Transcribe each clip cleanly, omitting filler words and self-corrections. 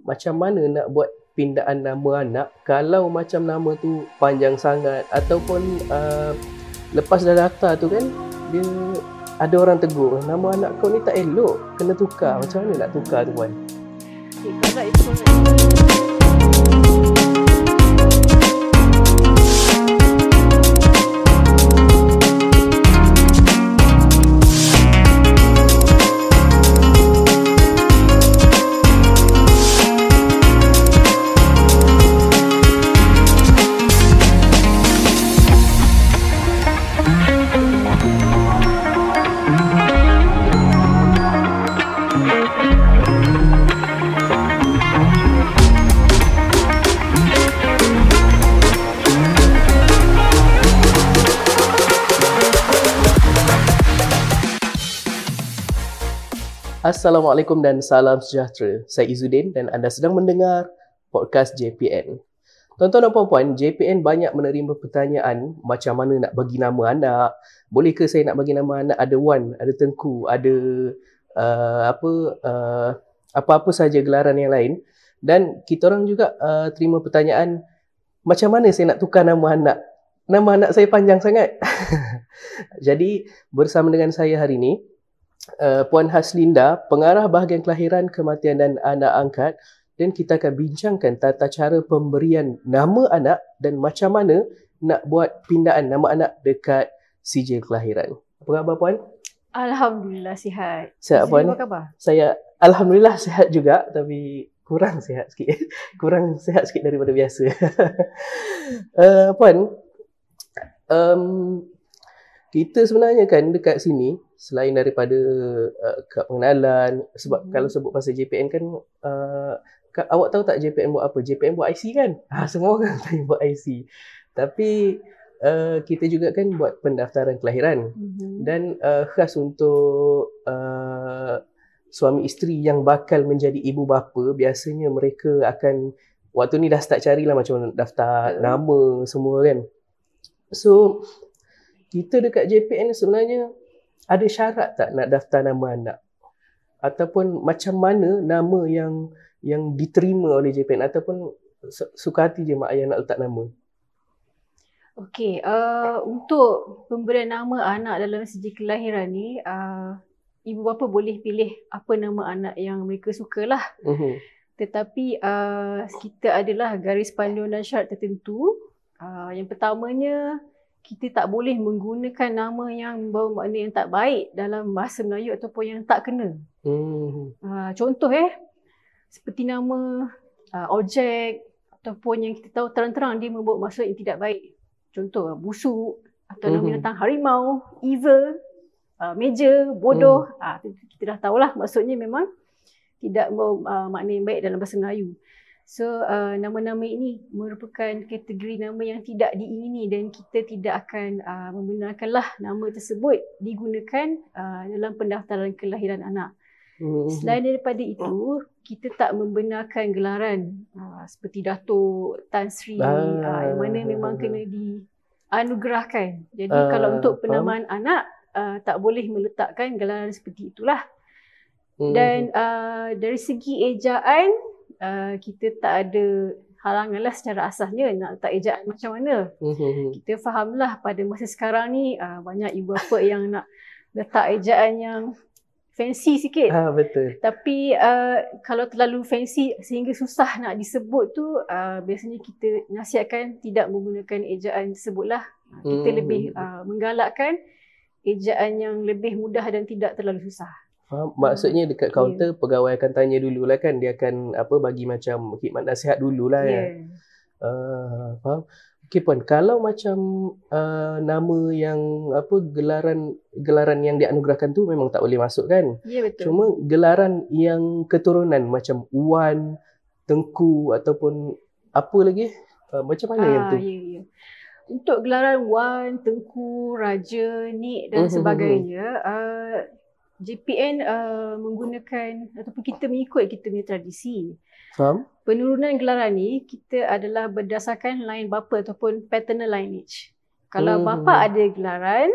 macam mana nak buat pindaan nama anak kalau macam nama tu panjang sangat ataupun lepas dah daftar tu kan dia ada orang tegur nama anak kau ni tak elok, kena tukar. Macam mana nak tukar tu Puan? Kalau itu Assalamualaikum dan salam sejahtera. Saya Izzuddin dan anda sedang mendengar podcast JPN. Tuan-tuan dan puan-puan, JPN banyak menerima pertanyaan macam mana nak bagi nama anak. Boleh ke saya nak bagi nama anak ada Wan, ada Tengku, ada apa-apa saja gelaran yang lain. Dan kita orang juga terima pertanyaan macam mana saya nak tukar nama anak. Nama anak saya panjang sangat. Jadi bersama dengan saya hari ini Puan Haslinda, pengarah bahagian kelahiran, kematian dan anak angkat, dan kita akan bincangkan tata cara pemberian nama anak dan macam mana nak buat pindaan nama anak dekat sijil kelahiran. Apa khabar Puan? Alhamdulillah sihat. Sihat Puan? Apa khabar? Saya Alhamdulillah sihat juga, tapi kurang sihat sikit. Kurang sihat sikit daripada biasa. Puan, kita sebenarnya kan dekat sini, selain daripada pengenalan, sebab kalau sebut pasal JPN kan, awak tahu tak JPN buat apa? JPN buat IC kan? Semua orang tanya buat IC. Tapi kita juga kan buat pendaftaran kelahiran. Dan khas untuk suami isteri yang bakal menjadi ibu bapa, biasanya mereka akan, waktu ni dah start carilah macam mana daftar nama semua kan. So, kita dekat JPN sebenarnya ada syarat tak nak daftar nama anak? Ataupun macam mana nama yang diterima oleh JPN ataupun suka hati je mak ayah nak letak nama? Okey, untuk pemberian nama anak dalam sijil kelahiran ni, ibu bapa boleh pilih apa nama anak yang mereka sukalah. Tetapi kita adalah garis panduan dan syarat tertentu. Yang pertamanya, kita tak boleh menggunakan nama yang membawa makna yang tak baik dalam bahasa Melayu ataupun yang tak kena. Contoh seperti nama objek ataupun yang kita tahu terang-terang dia membawa maksud yang tidak baik. Contoh busuk atau nama binatang harimau, evil, meja, bodoh. Kita dah tahulah maksudnya memang tidak membawa makna yang baik dalam bahasa Melayu. So, nama-nama ini merupakan kategori nama yang tidak diingini dan kita tidak akan membenarkanlah nama tersebut digunakan dalam pendaftaran kelahiran anak. Selain daripada itu, kita tak membenarkan gelaran seperti Datuk, Tan Sri, yang mana memang kena dianugerahkan. Jadi, kalau untuk penamaan anak, tak boleh meletakkan gelaran seperti itulah. Dan dari segi ejaan, kita tak ada halangan lah secara asasnya nak letak ejaan macam mana. Kita fahamlah pada masa sekarang ni banyak ibu bapa yang nak letak ejaan yang fancy sikit. Betul. Tapi kalau terlalu fancy sehingga susah nak disebut tu, biasanya kita nasihatkan tidak menggunakan ejaan tersebutlah. Kita lebih menggalakkan ejaan yang lebih mudah dan tidak terlalu susah. Maksudnya dekat kaunter pegawai akan tanya dululah kan, dia akan bagi macam khidmat nasihat dululah ya. Faham? Okey Puan, kalau macam nama yang gelaran yang dianugerahkan tu memang tak boleh masuk kan? Ya, betul. Cuma gelaran yang keturunan macam Wan, Tengku ataupun apa lagi? Macam mana yang tu? Ya. Untuk gelaran Wan, Tengku, Raja, Nik dan sebagainya, JPN menggunakan ataupun kita mengikut kita punya tradisi. Faham? Penurunan gelaran ni kita adalah berdasarkan line bapa ataupun paternal lineage. Kalau bapa ada gelaran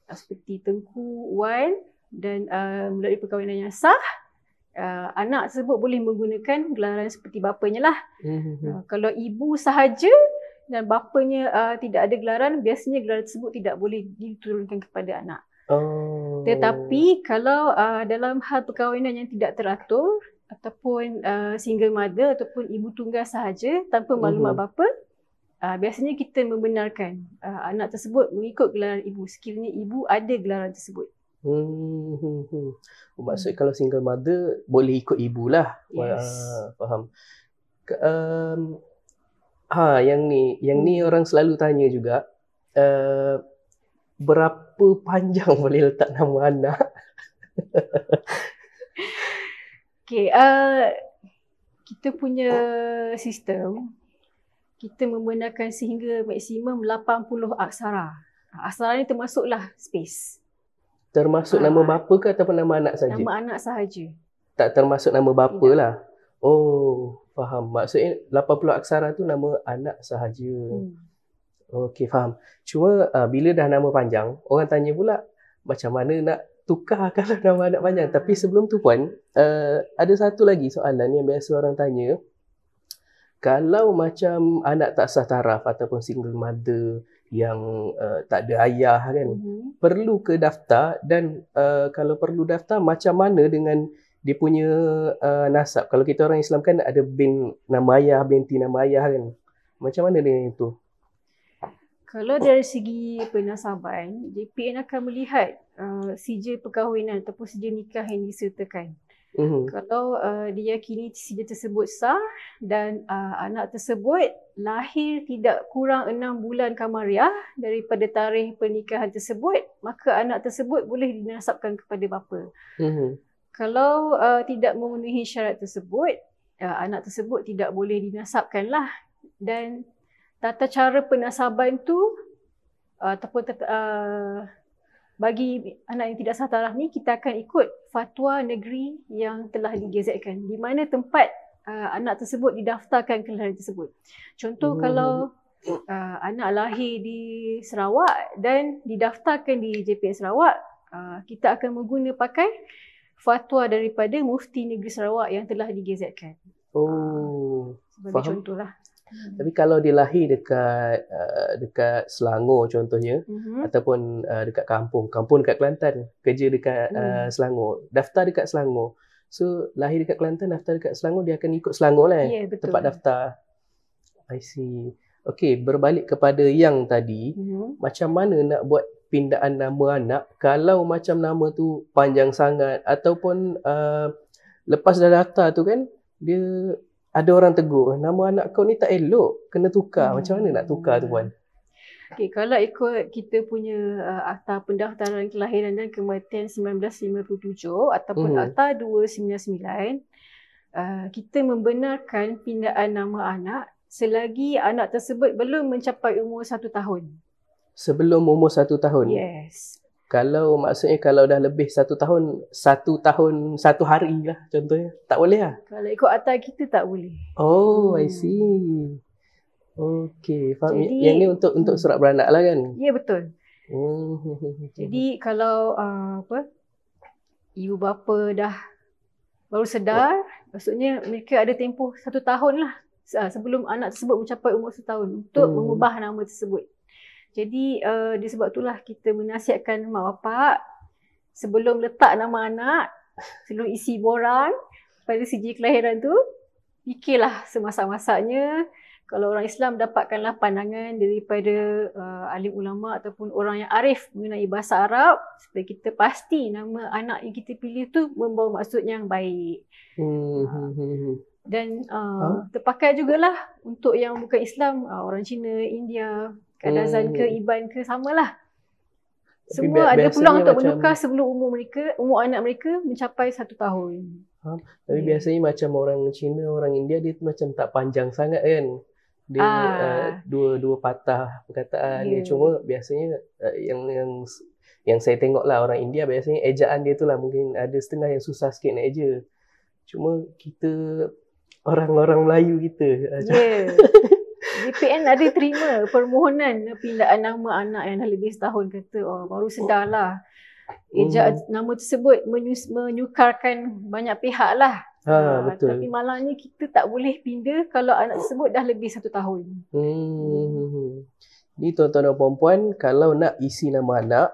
seperti Tengku, Wan dan melalui perkahwinan yang sah, anak tersebut boleh menggunakan gelaran seperti bapanya lah. Kalau ibu sahaja dan bapanya tidak ada gelaran, biasanya gelaran tersebut tidak boleh diturunkan kepada anak. Tetapi kalau dalam hal perkahwinan yang tidak teratur ataupun single mother ataupun ibu tunggal sahaja tanpa maklumat bapa, biasanya kita membenarkan anak tersebut mengikut gelaran ibu sekiranya ibu ada gelaran tersebut. Maksud kalau single mother boleh ikut ibu lah. Yes. Faham. Yang ni orang selalu tanya juga, berapa panjang boleh letak nama anak? Okay, kita punya sistem, kita membenarkan sehingga maksimum 80 aksara. Aksara ni termasuklah space. Termasuk nama bapa ke ataupun nama anak saja? Nama anak sahaja. Tak termasuk nama bapa lah. Oh, faham. Maksudnya 80 aksara tu nama anak sahaja. Okey, faham. Cuma bila dah nama panjang, orang tanya pula macam mana nak tukar kalau nama anak panjang. Tapi sebelum tu Puan, ada satu lagi soalan yang biasa orang tanya. Kalau macam anak tak sah taraf ataupun single mother yang tak ada ayah kan, perlu ke daftar? Dan kalau perlu daftar, macam mana dengan dia punya nasab? Kalau kita orang Islam kan ada bin nama ayah, binti nama ayah kan. Macam mana dengan itu? Kalau dari segi penasaban, JPN akan melihat sijil perkahwinan ataupun sijil nikah yang disertakan. Kalau diyakini sijil tersebut sah dan anak tersebut lahir tidak kurang 6 bulan kamariah daripada tarikh pernikahan tersebut, maka anak tersebut boleh dinasabkan kepada bapa. Kalau tidak memenuhi syarat tersebut, anak tersebut tidak boleh dinasabkan lah. Dan tata cara penasaban tu ataupun bagi anak yang tidak sah taraf ni, kita akan ikut fatwa negeri yang telah digazetkan di mana tempat anak tersebut didaftarkan ke gelaran tersebut. Contoh kalau anak lahir di Sarawak dan didaftarkan di JPN Sarawak, kita akan menggunakan pakai fatwa daripada Mufti Negeri Sarawak yang telah digazetkan. Sebagai contohlah. Tapi kalau dia lahir dekat Selangor contohnya, ataupun dekat kampung dekat Kelantan, kerja dekat Selangor, daftar dekat Selangor. So lahir dekat Kelantan, daftar dekat Selangor, dia akan ikut Selangor lah tempat daftar. I see. Okey, berbalik kepada yang tadi, macam mana nak buat pindaan nama anak kalau macam nama tu panjang sangat ataupun lepas dah daftar tu kan, dia ada orang tegur, nama anak kau ni tak elok, kena tukar. Macam mana nak tukar tu Puan? Okay, kalau ikut kita punya Akta Pendaftaran Kelahiran dan Kematian 1957 ataupun Akta 299, kita membenarkan pindaan nama anak selagi anak tersebut belum mencapai umur 1 tahun. Sebelum umur 1 tahun? Yes. Kalau maksudnya kalau dah lebih 1 tahun, 1 tahun 1 hari lah contohnya, tak boleh lah? Kalau ikut akta kita tak boleh. Oh, I see. Okay, faham. Jadi, yang ni untuk surat beranak lah kan? Ya, betul. Jadi kalau ibu bapa dah baru sedar, maksudnya mereka ada tempoh 1 tahun lah sebelum anak tersebut mencapai umur 1 tahun untuk mengubah nama tersebut. Jadi disebab itulah kita menasihatkan mak bapak sebelum letak nama anak, sebelum isi borang pada sijil kelahiran tu, fikirlah semasak-masaknya. Kalau orang Islam, dapatkanlah pandangan daripada alim ulama ataupun orang yang arif mengenai bahasa Arab supaya kita pasti nama anak yang kita pilih tu membawa maksud yang baik. Dan terpakai jugalah untuk yang bukan Islam, orang Cina, India, Kadazan ke, Iban ke, samalah. Semua ada peluang untuk menukar sebelum umur anak mereka mencapai 1 tahun. Tapi biasanya macam orang Cina, orang India, dia tu macam tak panjang sangat kan. Dia dua patah perkataan. Cuma biasanya yang saya tengok lah, orang India biasanya ejaan dia tu lah mungkin ada setengah yang susah sikit nak eja. Cuma kita orang-orang Melayu kita. JPN ada terima permohonan pindaan nama anak yang dah lebih setahun, kata baru sedarlah Nama tersebut menyukarkan banyak pihak lah. Betul. Tapi malangnya kita tak boleh pindah kalau anak tersebut dah lebih 1 tahun. Ni tuan-tuan dan puan-puan, kalau nak isi nama anak,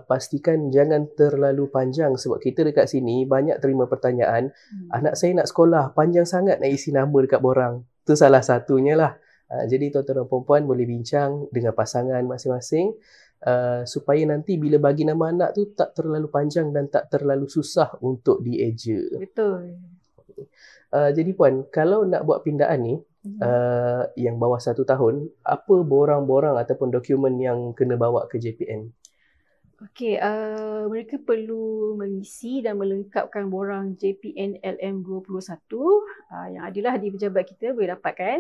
pastikan jangan terlalu panjang sebab kita dekat sini banyak terima pertanyaan, anak saya nak sekolah, panjang sangat nak isi nama dekat borang. Itu salah satunya lah. Jadi tuan-tuan dan puan-puan boleh bincang dengan pasangan masing-masing supaya nanti bila bagi nama anak tu tak terlalu panjang dan tak terlalu susah untuk dieja. Betul. Jadi puan, kalau nak buat pindaan ni, yang bawah 1 tahun, apa borang-borang ataupun dokumen yang kena bawa ke JPN? Okey, mereka perlu mengisi dan melengkapkan borang JPN LM21 yang adalah di pejabat kita boleh dapatkan.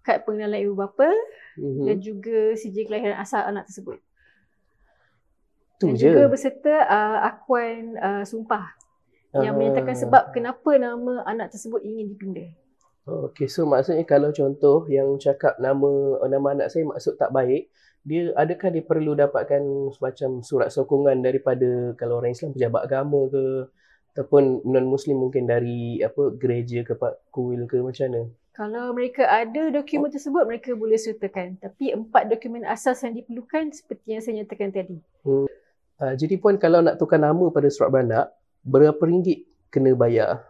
Kad pengenalan ibu bapa dan juga sijil kelahiran asal anak tersebut. Dan juga berserta akuan sumpah yang menyatakan sebab kenapa nama anak tersebut ingin dipindah. Okey, so maksudnya kalau contoh yang cakap nama anak saya maksud tak baik, adakah dia perlu dapatkan semacam surat sokongan daripada kalau orang Islam pejabat agama ke ataupun non-Muslim mungkin dari gereja ke kuil ke macam mana? Kalau mereka ada dokumen tersebut, mereka boleh sertakan. Tapi 4 dokumen asas yang diperlukan seperti yang saya nyatakan tadi. Jadi puan, kalau nak tukar nama pada surat beranak, berapa ringgit kena bayar?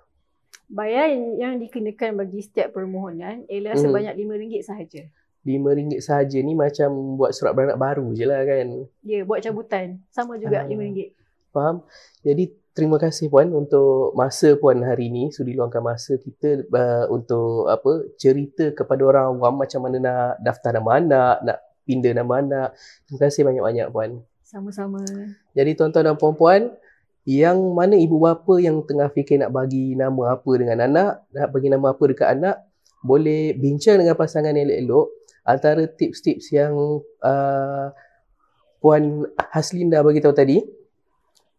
Bayar yang dikenakan bagi setiap permohonan ialah sebanyak RM5 sahaja. RM5 sahaja ni macam buat surat beranak baru je lah kan? Ya, buat cabutan. Sama juga RM5. Faham? Jadi terima kasih puan untuk masa puan hari ni, sudi luangkan masa kita untuk cerita kepada orang awam macam mana nak daftar nama anak, nak pindah nama anak. Terima kasih banyak-banyak puan. Sama-sama. Jadi tuan-tuan dan puan-puan, yang mana ibu bapa yang tengah fikir nak bagi nama apa dengan anak, nak bagi nama apa dekat anak, boleh bincang dengan pasangan elok-elok. Antara tips-tips yang Puan Haslinda bagi tahu tadi,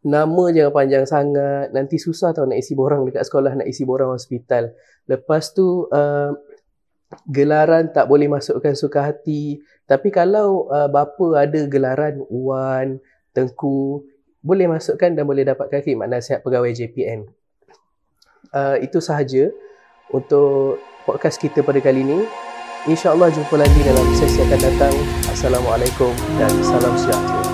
nama jangan panjang sangat, nanti susah tau nak isi borang dekat sekolah, nak isi borang hospital. Lepas tu gelaran tak boleh masukkan suka hati. Tapi kalau bapa ada gelaran Wan, Tengku, boleh masukkan dan boleh dapatkan khidmat nasihat pegawai JPN. Itu sahaja untuk podcast kita pada kali ini. InsyaAllah jumpa lagi dalam sesi akan datang. Assalamualaikum dan salam sejahtera.